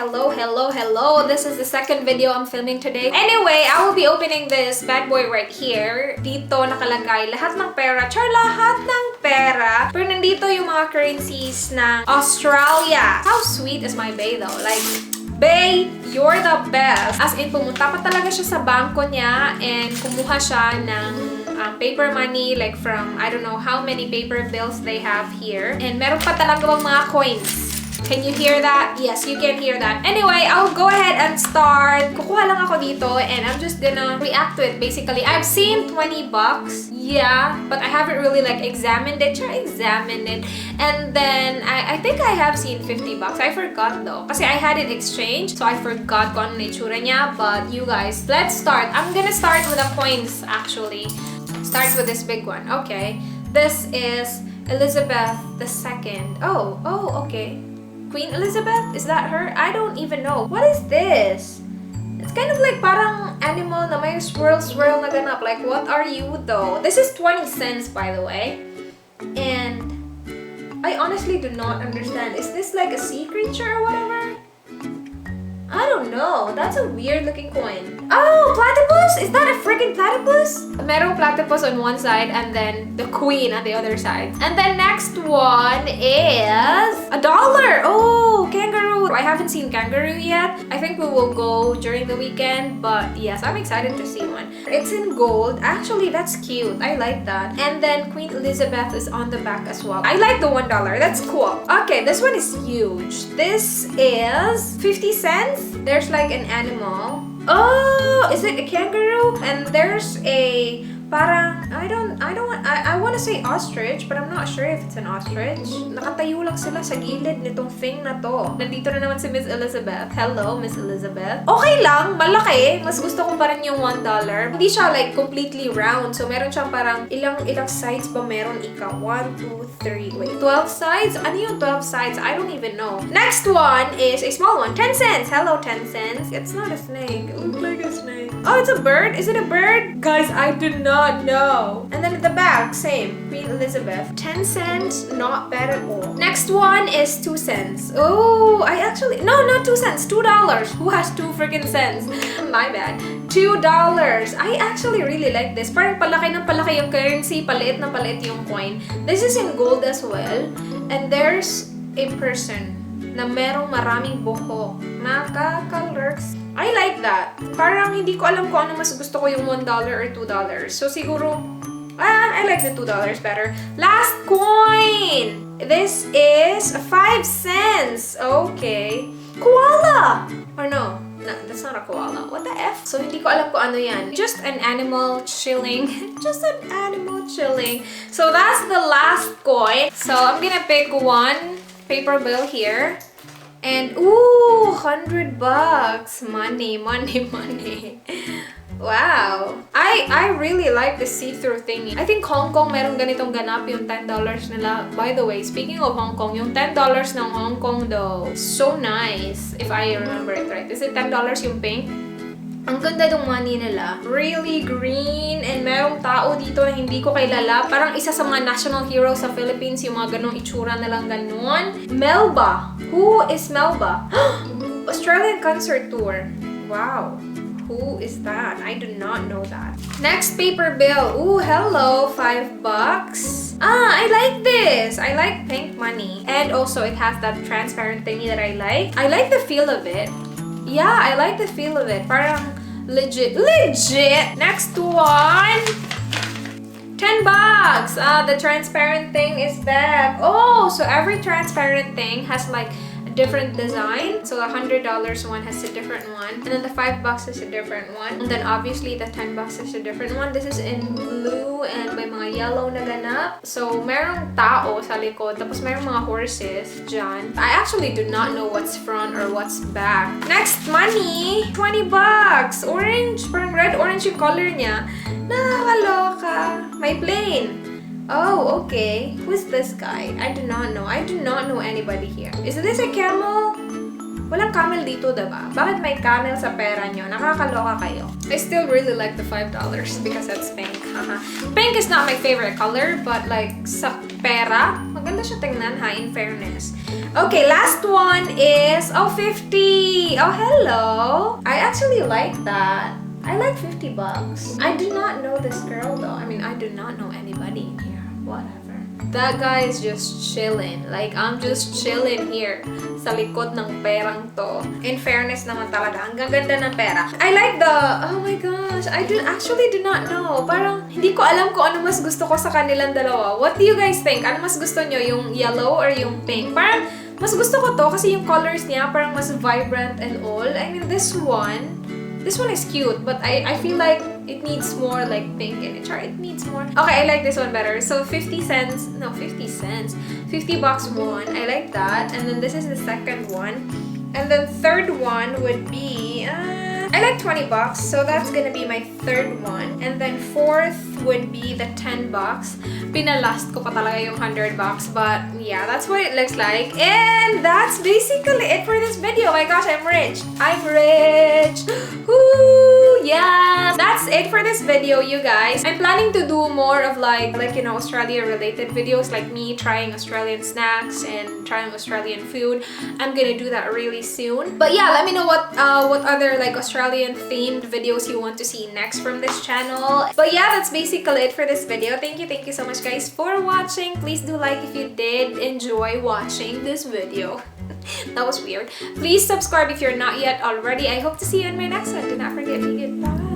Hello. This is the second video I'm filming today. Anyway, I will be opening this bad boy right here. Dito nakalagay lahat ng pera. Lahat ng pera. Pero nandito yung mga currencies ng Australia. How sweet is my bae though? Like, bae, you're the best. As in, pumunta pa talaga siya sa bangko niya and kumuha siya ng paper money, like from, I don't know how many paper bills they have here. And meron pa talaga mga coins. Can you hear that? Yes, you can hear that. Anyway, I'll go ahead and start. Kukuha lang ako dito and I'm just gonna react to it basically. I've seen 20 bucks. Yeah, but I haven't really like examined it. And then I think I have seen 50 bucks. I forgot though. Kasi I had it exchanged. So I forgot kung ano na itsura niya. But you guys, let's start. I'm gonna start with the coins actually. Start with this big one. Okay. This is Elizabeth II. Oh, okay. Queen Elizabeth? Is that her? I don't even know. What is this? It's kind of like parang animal na may swirl na ganap. Like, what are you though? This is 20 cents, by the way. And I honestly do not understand. Is this like a sea creature or whatever? I don't know. That's a weird looking coin. Oh, platypus? Is that a freaking platypus? Merong platypus on one side and then the queen on the other side. And then next one is $1. Oh, kangaroo. I haven't seen kangaroo yet. I think we will go during the weekend, but yes, I'm excited to see one. It's in gold. Actually, that's cute. I like that. And then Queen Elizabeth is on the back as well. I like the $1. That's cool. Okay, this one is huge. This is 50 cents. There's like an animal. Oh, is it a kangaroo? And there's a parang I want to say ostrich, but I'm not sure if it's an ostrich. Nakatayo lang sila sa gilid nitong thing na to. Nandito na naman si Miss Elizabeth. Hello, Miss Elizabeth. Okay lang, malaki. Mas gusto ko pa rin yung $1. Hindi siya like completely round. So meron siyang parang ilang sides ba meron ika? 1, 2, 3, wait. 12 sides? Ano yung 12 sides? I don't even know. Next one is a small one. 10 cents. Hello, 10 cents. It's not a snake. It looks like a snake. Oh, it's a bird? Is it a bird? Guys, I do not know. And then at the back, same. Queen Elizabeth. 10 cents. Not bad at all. Next one is 2 cents. Oh, no, not 2 cents. $2. Who has 2 freaking cents? My bad. $2. I actually really like this. Parang palaki ng palaki yung currency. Paliit na paliit yung coin. This is in gold as well. And there's a person na merong maraming buhok. Makakalurks. I like that. Parang hindi ko alam kung ano mas gusto ko yung $1 or $2. So siguro, I like the $2 better. Last coin! This is 5 cents. Okay. Koala! Or no, that's not a koala. What the F? So hindi ko alam kung ano yan. Just an animal chilling. Just an animal chilling. So that's the last coin. So I'm gonna pick one paper bill here. And ooh, $100. Money. Wow. I really like the see-through thingy. I think Hong Kong meron ganitong ganap yung $10 nila. By the way, speaking of Hong Kong, yung $10 ng Hong Kong though, so nice. If I remember it right. Is it $10 yung pink? Ang ganda ng money nila. Really green. And merong tao dito na hindi ko kilala. Parang isa sa mga national heroes sa Philippines. Yung mga ganong itsura nilang ganon. Melba. Who is Melba? Australian concert tour. Wow. Who is that? I do not know that. Next paper bill. Ooh, hello. $5. I like this. I like pink money. And also it has that transparent thingy that I like. I like the feel of it. Yeah, I like the feel of it. Parang legit. Next one. $10. The transparent thing is back. Oh, so every transparent thing has like a different design. So the $100 one has a different one. And then the $5 is a different one. And then obviously the $10 is a different one. This is in blue and may mga yellow na ganap. So merong tao sa likod. Tapos merong mga horses dyan. I actually do not know what's front or what's back. Next, money. $20. Orange. Parang red-orange yung color niya. Nakakaloka. My plane. Oh, okay. Who's this guy? I do not know. I do not know anybody here. Is this a camel? Walang camel dito, diba? Bakit may camel sa pera nyo? Nakakaloka kayo. I still really like the $5 because it's pink. Pink is not my favorite color, but like sa pera, maganda siya tingnan ha, in fairness. Okay, last one is, oh, 50. Oh, hello. I actually like that. I like $50. I do not know this girl though. I mean, I do not know anybody in here. Whatever. That guy is just chilling. Like, I'm just chilling here sa likod ng perang to. In fairness naman talaga, ang gaganda ng pera. I like the, oh my gosh, I actually do not know. Parang, hindi ko alam kung ano mas gusto ko sa kanilang dalawa. What do you guys think? Ano mas gusto nyo? Yung yellow or yung pink? Parang, mas gusto ko to kasi yung colors niya parang mas vibrant and all. I mean, this one is cute, but I feel like it needs more like pink in it. It needs more. Okay, I like this one better. So 50 cents. No, 50 cents. $50 one. I like that. And then this is the second one. And then third one would be I like $20, so that's gonna be my third one. And then fourth would be the $10. Pinalast ko pa talaga yung $100, but yeah, that's what it looks like. And that's basically it for this video. Oh my gosh, I'm rich. I'm rich. Woo! Yes! That's it for this video, you guys. I'm planning to do more of like you know, Australia-related videos, like me trying Australian snacks and trying Australian food. I'm gonna do that really soon. But yeah, let me know what other like Australian themed videos you want to see next from this channel. But yeah, that's basically it for this video. Thank you so much guys for watching. Please do like if you did enjoy watching this video. That was weird. Please subscribe if you're not yet already. I hope to see you in my next one. Do not forget to goodbye.